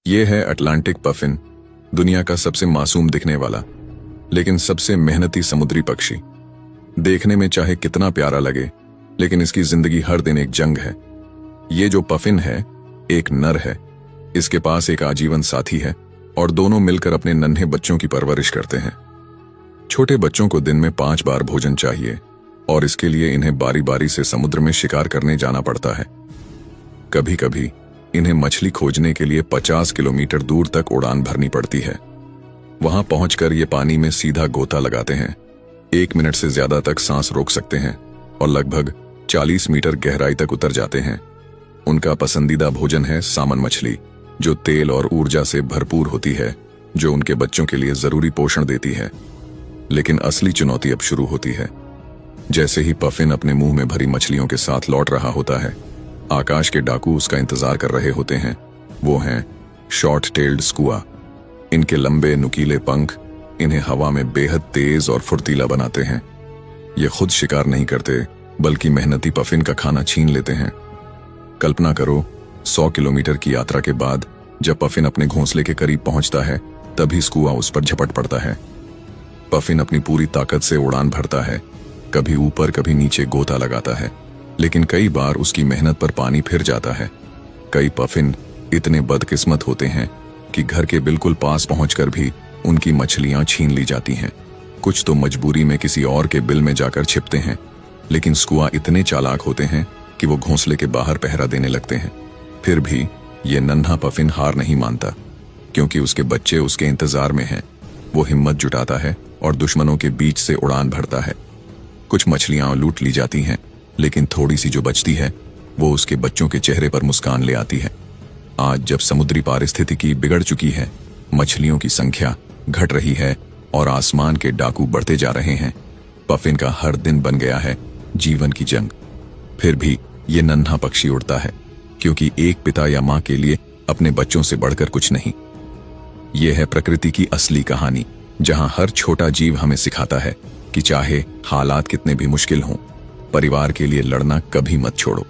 ये है Atlantic puffin, दुनिया का सबसे मासूम दिखने वाला लेकिन सबसे मेहनती समुद्री पक्षी। देखने में चाहे कितना प्यारा लगे, लेकिन इसकी जिंदगी हर दिन एक जंग है। ये जो पफिन है एक नर है, इसके पास एक आजीवन साथी है और दोनों मिलकर अपने नन्हे बच्चों की परवरिश करते हैं। छोटे बच्चों को दिन में 5 बार भोजन चाहिए और इसके लिए इन्हें बारी बारी से समुद्र में शिकार करने जाना पड़ता है। कभी कभी इन्हें मछली खोजने के लिए 50 किलोमीटर दूर तक उड़ान भरनी पड़ती है। वहां पहुंचकर ये पानी में सीधा गोता लगाते हैं। 1 मिनट से ज्यादा तक सांस रोक सकते हैं और लगभग 40 मीटर गहराई तक उतर जाते हैं। उनका पसंदीदा भोजन है सामन मछली, जो तेल और ऊर्जा से भरपूर होती है, जो उनके बच्चों के लिए जरूरी पोषण देती है। लेकिन असली चुनौती अब शुरू होती है। जैसे ही पफिन अपने मुंह में भरी मछलियों के साथ लौट रहा होता है, आकाश के डाकू उसका इंतजार कर रहे होते हैं। वो हैं शॉर्ट टेल्ड स्कुआ। इनके लंबे नुकीले पंख इन्हें हवा में बेहद तेज और फुर्तीला बनाते हैं। ये खुद शिकार नहीं करते, बल्कि मेहनती पफिन का खाना छीन लेते हैं। कल्पना करो, 100 किलोमीटर की यात्रा के बाद जब पफिन अपने घोंसले के करीब पहुंचता है, तभी स्कुआ उस पर झपट पड़ता है। पफिन अपनी पूरी ताकत से उड़ान भरता है, कभी ऊपर कभी नीचे गोता लगाता है, लेकिन कई बार उसकी मेहनत पर पानी फिर जाता है। कई पफिन इतने बदकिस्मत होते हैं कि घर के बिल्कुल पास पहुंचकर भी उनकी मछलियां छीन ली जाती हैं। कुछ तो मजबूरी में किसी और के बिल में जाकर छिपते हैं, लेकिन स्कुआ इतने चालाक होते हैं कि वो घोंसले के बाहर पहरा देने लगते हैं। फिर भी ये नन्हा पफिन हार नहीं मानता, क्योंकि उसके बच्चे उसके इंतजार में हैं। वो हिम्मत जुटाता है और दुश्मनों के बीच से उड़ान भरता है। कुछ मछलियां लूट ली जाती हैं, लेकिन थोड़ी सी जो बचती है वो उसके बच्चों के चेहरे पर मुस्कान ले आती है। आज जब समुद्री पारिस्थितिकी बिगड़ चुकी है, मछलियों की संख्या घट रही है और आसमान के डाकू बढ़ते जा रहे हैं, पफिन का हर दिन बन गया है जीवन की जंग। फिर भी ये नन्हा पक्षी उड़ता है, क्योंकि एक पिता या मां के लिए अपने बच्चों से बढ़कर कुछ नहीं। यह है प्रकृति की असली कहानी, जहां हर छोटा जीव हमें सिखाता है कि चाहे हालात कितने भी मुश्किल हों, परिवार के लिए लड़ना कभी मत छोड़ो।